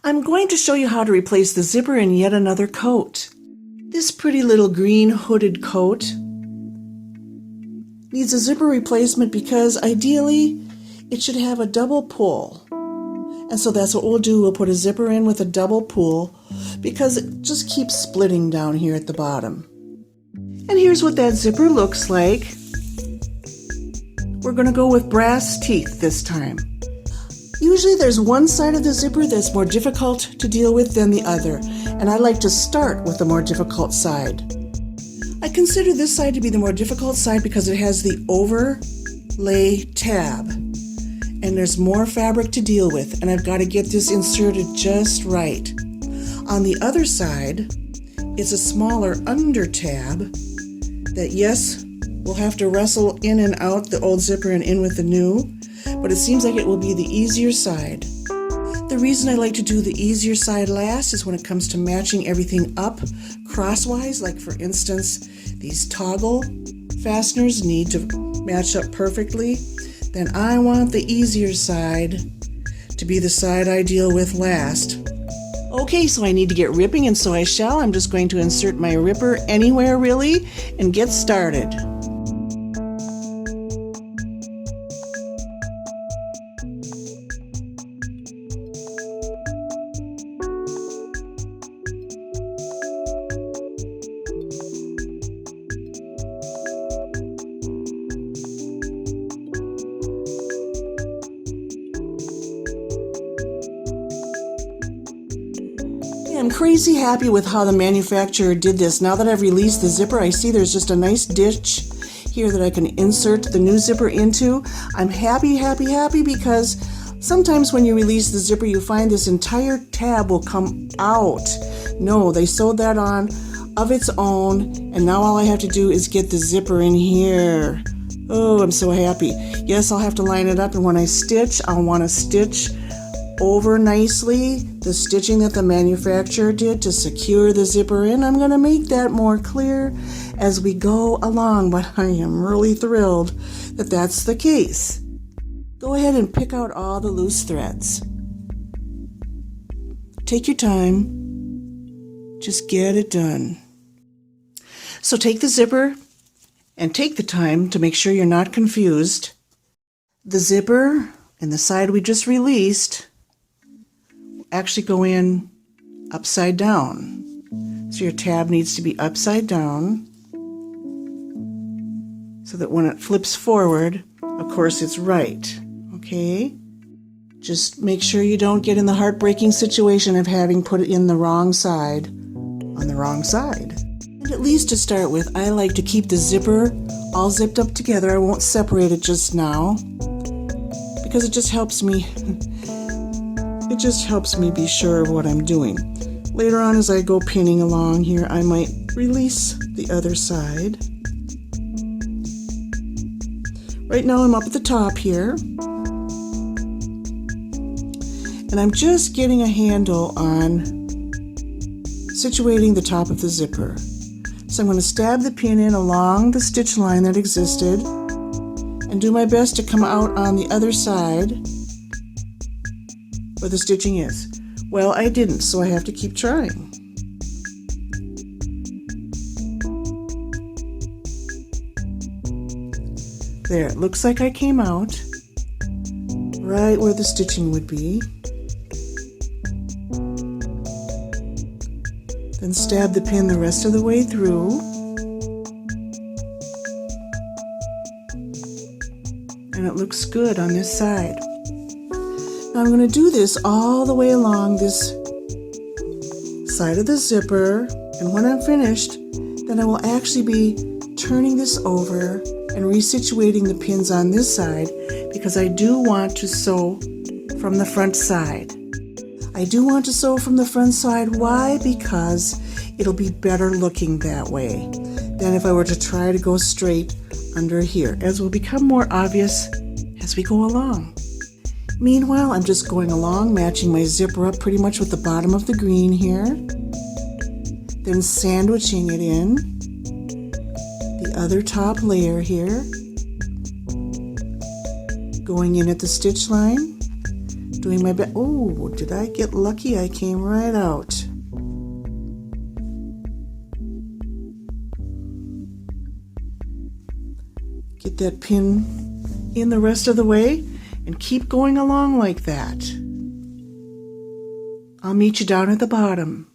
I'm going to show you how to replace the zipper in yet another coat. This pretty little green hooded coat needs a zipper replacement because ideally it should have a double pull. And so that's what we'll do. We'll put a zipper in with a double pull because it just keeps splitting down here at the bottom. And here's what that zipper looks like. We're going to go with brass teeth this time. Usually there's one side of the zipper that's more difficult to deal with than the other, and I like to start with the more difficult side. I consider this side to be the more difficult side because it has the overlay tab, and there's more fabric to deal with, and I've got to get this inserted just right. On the other side, it's a smaller under tab that, yes, we'll have to wrestle in and out the old zipper and in with the new, but it seems like it will be the easier side. The reason I like to do the easier side last is when it comes to matching everything up crosswise, like for instance, these toggle fasteners need to match up perfectly, then I want the easier side to be the side I deal with last. Okay, so I need to get ripping, and so I shall. I'm just going to insert my ripper anywhere really and get started. I'm crazy happy with how the manufacturer did this. Now that I've released the zipper, I see there's just a nice ditch here that I can insert the new zipper into. I'm happy because sometimes when you release the zipper, you find this entire tab will come out. No, they sewed that on of its own, and now all I have to do is get the zipper in here. Oh, I'm so happy. Yes, I'll have to line it up, and when I stitch, I'll want to stitch over nicely the stitching that the manufacturer did to secure the zipper in. I'm going to make that more clear as we go along, but I am really thrilled that that's the case. Go ahead and pick out all the loose threads. Take your time. Just get it done. So take the zipper and take the time to make sure you're not confused. The zipper and the side we just released actually go in upside down. So your tab needs to be upside down so that when it flips forward, of course, it's right. Okay? Just make sure you don't get in the heartbreaking situation of having put it in the wrong side on the wrong side. And at least to start with, I like to keep the zipper all zipped up together. I won't separate it just now because it just helps me be sure of what I'm doing. Later on, as I go pinning along here, I might release the other side. Right now I'm up at the top here, and I'm just getting a handle on situating the top of the zipper. So I'm going to stab the pin in along the stitch line that existed and do my best to come out on the other side where the stitching is. Well, I didn't, so I have to keep trying. There, it looks like I came out right where the stitching would be. Then stab the pin the rest of the way through. And it looks good on this side. Now I'm going to do this all the way along this side of the zipper, and when I'm finished, then I will actually be turning this over and resituating the pins on this side because I do want to sew from the front side. I do want to sew from the front side. Why? Because it'll be better looking that way than if I were to try to go straight under here, as will become more obvious as we go along. Meanwhile, I'm just going along, matching my zipper up pretty much with the bottom of the green here, then sandwiching it in the other top layer here, going in at the stitch line, doing my best. Oh, did I get lucky? I came right out. Get that pin in the rest of the way and keep going along like that. I'll meet you down at the bottom.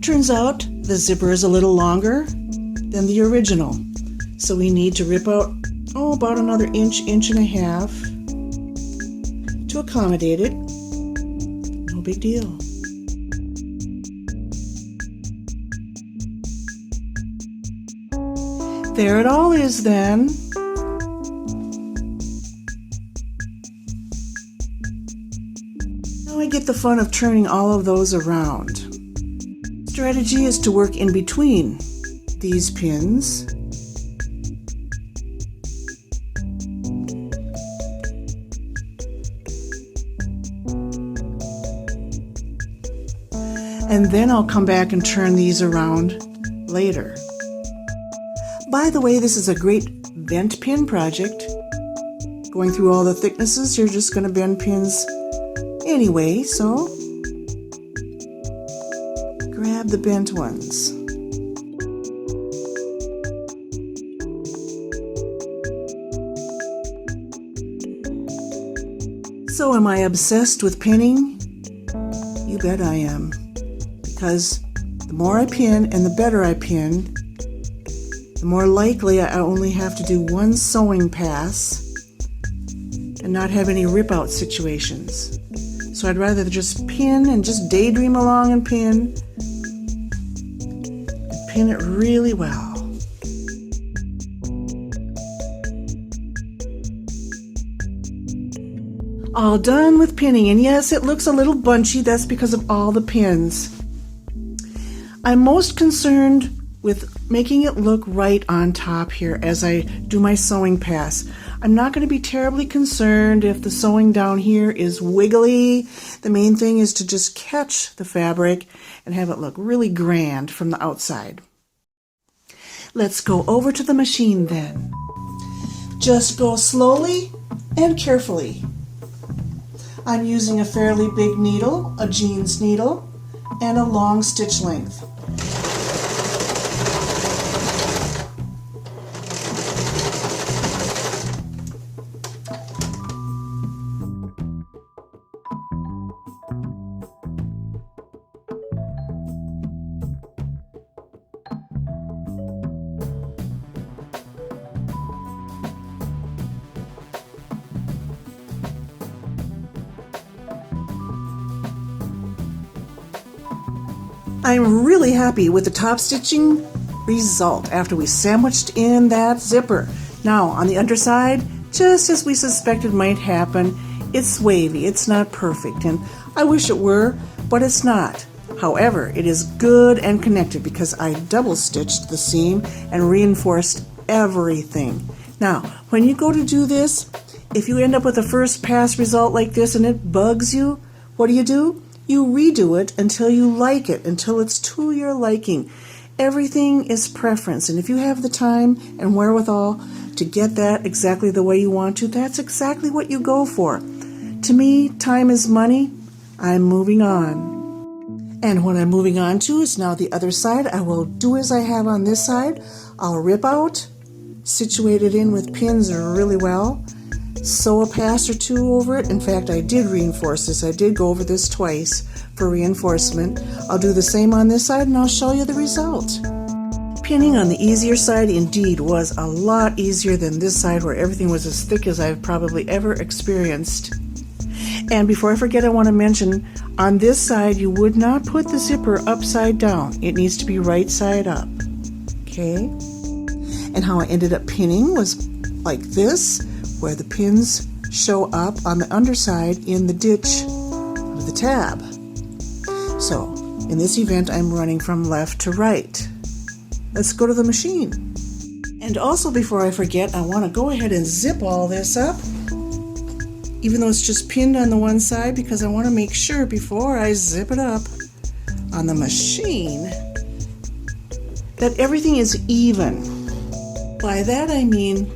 Turns out the zipper is a little longer than the original, so we need to rip out about another inch and a half to accommodate it. No big deal. There it all is then. Now I get the fun of turning all of those around. Strategy is to work in between these pins. And then I'll come back and turn these around later. By the way, this is a great bent pin project. Going through all the thicknesses, you're just going to bend pins anyway, so grab the bent ones. So am I obsessed with pinning? You bet I am. Because the more I pin and the better I pin, the more likely I only have to do one sewing pass and not have any rip-out situations. So I'd rather just pin and just daydream along and pin it really well. All done with pinning, and yes, it looks a little bunchy. That's because of all the pins. I'm most concerned with making it look right on top here as I do my sewing pass. I'm not going to be terribly concerned if the sewing down here is wiggly. The main thing is to just catch the fabric and have it look really grand from the outside. Let's go over to the machine then. Just go slowly and carefully. I'm using a fairly big needle, a jeans needle, and a long stitch length. I'm really happy with the top stitching result after we sandwiched in that zipper. Now on the underside, just as we suspected might happen, it's wavy, it's not perfect, and I wish it were, but it's not. However, it is good and connected because I double stitched the seam and reinforced everything. Now, when you go to do this, if you end up with a first pass result like this and it bugs you, what do? You redo it until you like it, until it's to your liking. Everything is preference, and if you have the time and wherewithal to get that exactly the way you want to, that's exactly what you go for. To me, time is money. I'm moving on. And what I'm moving on to is now the other side. I will do as I have on this side. I'll rip out, situate it in with pins really well, sew a pass or two over it. In fact, I did reinforce this. I did go over this twice for reinforcement. I'll do the same on this side and I'll show you the result. Pinning on the easier side indeed was a lot easier than this side where everything was as thick as I've probably ever experienced. And before I forget, I want to mention, on this side you would not put the zipper upside down. It needs to be right side up. Okay? And how I ended up pinning was like this, where the pins show up on the underside in the ditch of the tab. So, in this event, I'm running from left to right. Let's go to the machine. And also, before I forget, I want to go ahead and zip all this up, even though it's just pinned on the one side, because I want to make sure before I zip it up on the machine that everything is even. By that I mean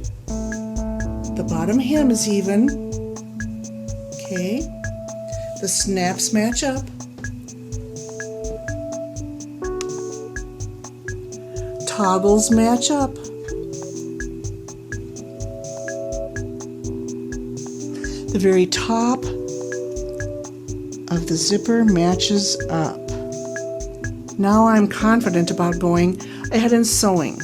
the bottom hem is even, okay, the snaps match up, toggles match up, the very top of the zipper matches up. Now I'm confident about going ahead and sewing.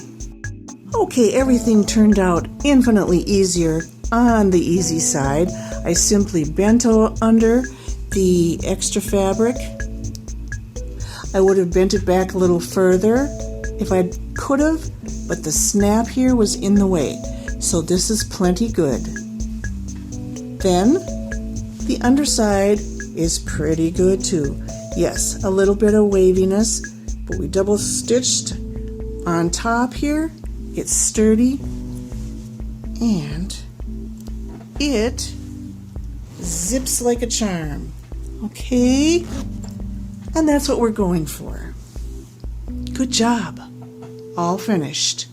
Okay, everything turned out infinitely easier on the easy side. I simply bent under the extra fabric. I would have bent it back a little further if I could have, but the snap here was in the way, so this is plenty good. Then the underside is pretty good too. Yes, a little bit of waviness, but we double stitched on top here. It's sturdy and it zips like a charm. Okay, and that's what we're going for. Good job. All finished.